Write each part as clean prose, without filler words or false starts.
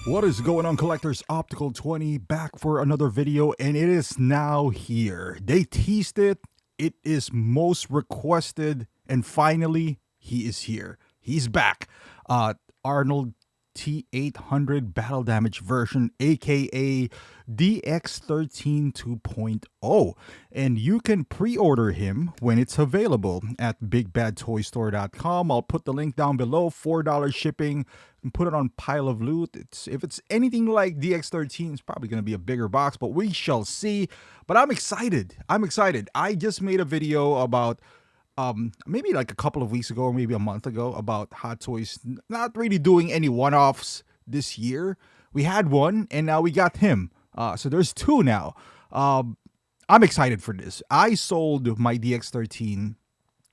What is going on, collectors? Optical 20 back for another video, and it is now here. They teased it. It is most requested, and finally he is here. He's back. Arnold T800 battle damage version, aka DX13 2.0, and you can pre-order him when it's available at bigbadtoystore.com. I'll put the link down below. $4 shipping, and put it on pile of loot. If it's anything like DX13, it's probably going to be a bigger box, but we shall see. But I'm excited. I just made a video about maybe like a couple of weeks ago or maybe a month ago about Hot Toys not really doing any one-offs this year. We had one, and now we got him. So there's two now. I'm excited for this. I sold my DX13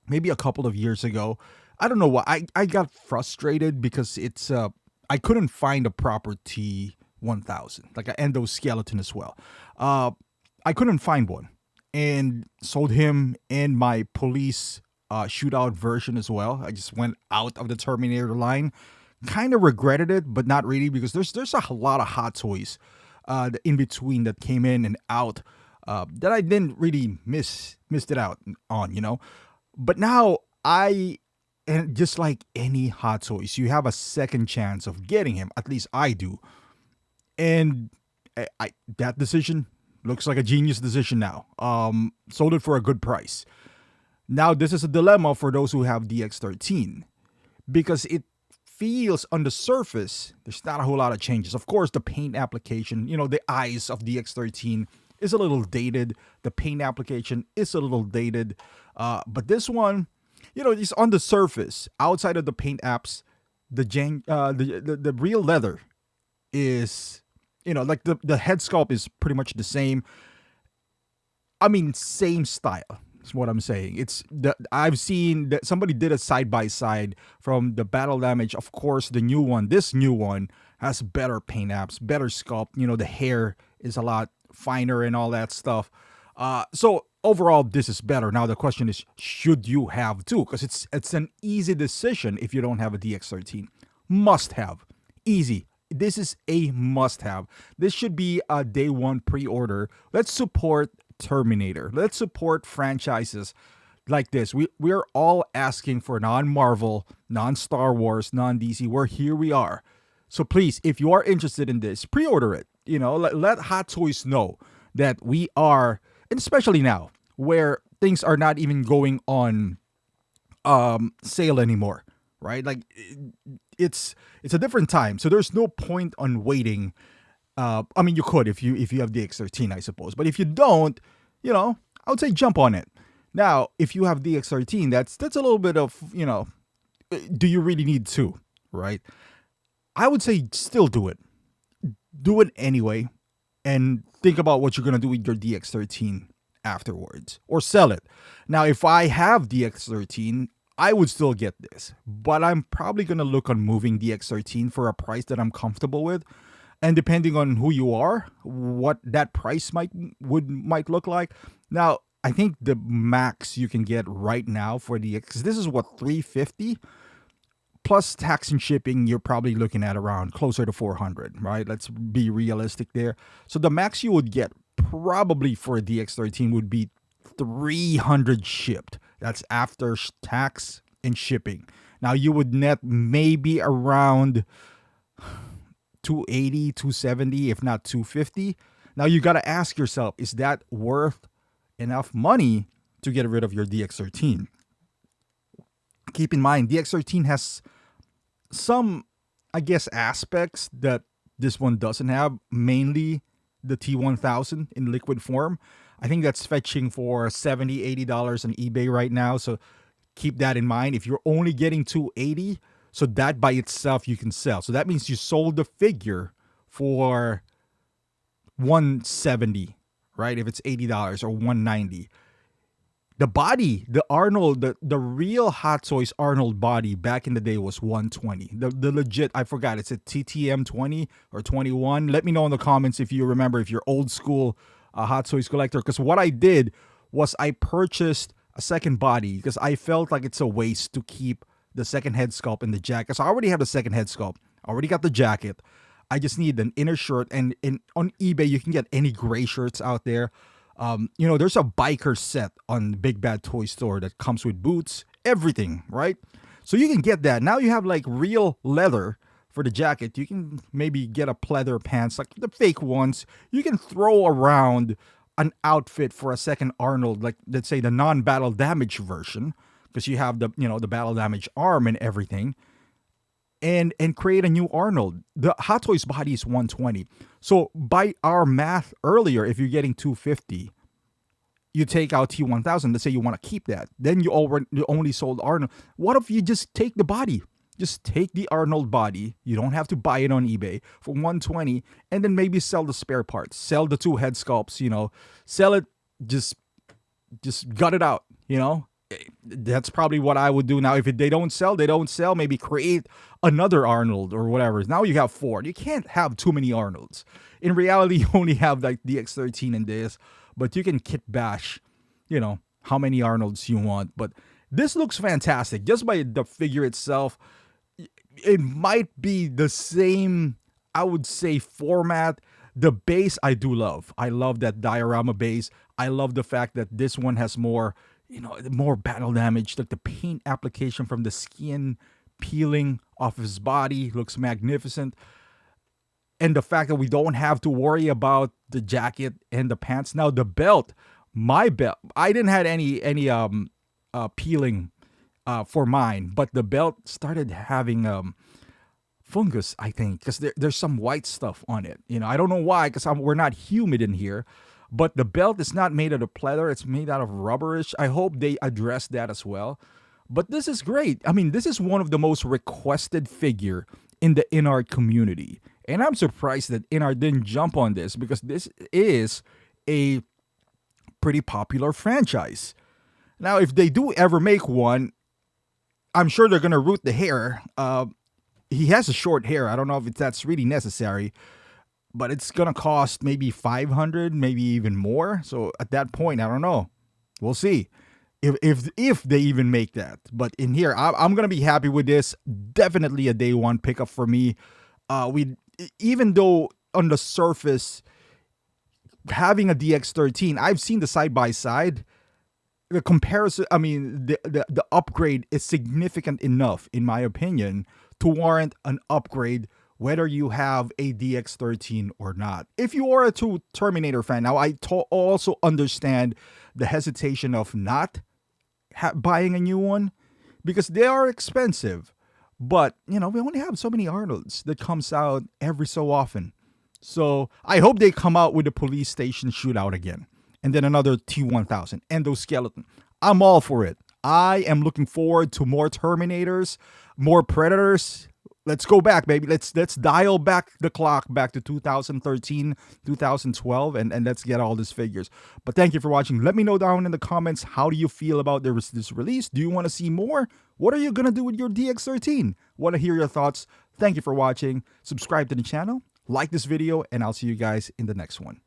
maybe a couple of years ago. I don't know why. I got frustrated because I couldn't find a proper T1000, like an endoskeleton as well. I couldn't find one, and sold him in my police shootout version as well. I just went out of the Terminator line. Kind of regretted it, but not really, because there's a lot of Hot Toys in between that came in and out that I didn't really missed it out on, you know. But now and just like any Hot Toys, you have a second chance of getting him. At least I do. And that decision looks like a genius decision now. Sold it for a good price. Now, this is a dilemma for those who have DX13, because it feels on the surface, there's not a whole lot of changes. Of course, the paint application, you know, the eyes of DX13 is a little dated. The paint application is a little dated. But this one, you know, just on the surface, outside of the paint apps, the real leather is, you know, like the head sculpt is pretty much the same. I mean, same style is what I'm saying. I've seen that somebody did a side by side from the battle damage. Of course, the new one, this new one has better paint apps, better sculpt. You know, the hair is a lot finer and all that stuff. So overall, this is better. Now the question is, should you have two? Because it's an easy decision if you don't have a DX13. Must have. Easy. This is a must have. This should be a day one pre-order. Let's support Terminator. Let's support franchises like this. We're all asking for non-Marvel, non-Star Wars, non-DC. Here we are. So please, if you are interested in this, pre-order it. You know, let Hot Toys know that we are, and especially now where things are not even going on sale anymore, right? Like it's a different time, so there's no point on waiting. I mean, you could if you have DX13, I suppose, but if you don't, you know, I would say jump on it. Now, if you have DX13, that's a little bit of, you know, do you really need two, right? I would say still do it. Do it anyway, and think about what you're gonna do with your DX13 afterwards, or sell it. Now, if I have DX13, I would still get this, but I'm probably gonna look on moving DX13 for a price that I'm comfortable with, and depending on who you are, what that price might look like. Now, I think the max you can get right now for DX, this is what, $350 plus tax and shipping. You're probably looking at around closer to $400, right? Let's be realistic there. So the max you would get probably for a DX13 would be $300 shipped. That's after tax and shipping. Now, you would net maybe around $280, $270, if not $250. Now, you got to ask yourself, is that worth enough money to get rid of your DX13? Keep in mind, DX13 has some, I guess, aspects that this one doesn't have, mainly the T1000 in liquid form. I think that's fetching for $70, $80 on eBay right now. So keep that in mind. If you're only getting $280, so that by itself you can sell. So that means you sold the figure for $170, right? If it's $80 or $190. The body, the Arnold, the real Hot Toys Arnold body back in the day was $120. The legit, I forgot, it's a TTM 20 or 21. Let me know in the comments if you remember, if you're old school Hot Toys collector. Because what I did was I purchased a second body because I felt like it's a waste to keep the second head sculpt and the jacket. So I already have the second head sculpt. I already got the jacket. I just need an inner shirt, and on eBay you can get any gray shirts out there. There's a biker set on Big Bad Toy Store that comes with boots, everything, right? So you can get that. Now you have like real leather for the jacket. You can maybe get a pleather pants, like the fake ones. You can throw around an outfit for a second Arnold, like let's say the non-battle damage version, because you have the battle damage arm and everything, and create a new Arnold. The Hot Toys body is 120. So by our math earlier, if you're getting 250, you take out T1000. Let's say you want to keep that. Then you only sold Arnold. What if you just take the body? Just take the Arnold body. You don't have to buy it on eBay for 120, and then maybe sell the spare parts. Sell the 2 head sculpts, sell it, just gut it out, That's probably what I would do now. If they don't sell, they don't sell. Maybe create another Arnold or whatever. Now you have 4. You can't have too many Arnolds. In reality, you only have like the X13 in this, but you can kit bash, how many Arnolds you want. But this looks fantastic. Just by the figure itself, it might be the same, I would say, format. The base I do love. I love that diorama base. I love the fact that this one has more, more battle damage. Like the paint application from the skin peeling off his body looks magnificent. And the fact that we don't have to worry about the jacket and the pants. Now the belt, my belt, I didn't have any peeling for mine, but the belt started having fungus, I think, because there's some white stuff on it. I don't know why, because we're not humid in here, but the belt is not made out of pleather. It's made out of rubberish. I hope they address that as well. But this is great. I mean, this is one of the most requested figure in the InArt community. And I'm surprised that InArt didn't jump on this, because this is a pretty popular franchise. Now, if they do ever make one, I'm sure they're going to root the hair. He has a short hair. I don't know if that's really necessary, but it's going to cost maybe 500, maybe even more. So at that point, I don't know. We'll see if they even make that. But in here, I'm going to be happy with this. Definitely a day one pickup for me. Even though on the surface, having a DX13, I've seen the side-by-side. The comparison, I mean, the upgrade is significant enough, in my opinion, to warrant an upgrade whether you have a DX13 or not. If you are a true Terminator fan, now I also understand the hesitation of not buying a new one, because they are expensive. But, we only have so many Arnolds that comes out every so often. So I hope they come out with the police station shootout again. And then another T1000, endoskeleton. I'm all for it. I am looking forward to more Terminators, more Predators. Let's go back, baby. Let's dial back the clock back to 2013, 2012, and let's get all these figures. But thank you for watching. Let me know down in the comments, how do you feel about this release? Do you want to see more? What are you going to do with your DX13? Want to hear your thoughts? Thank you for watching. Subscribe to the channel, like this video, and I'll see you guys in the next one.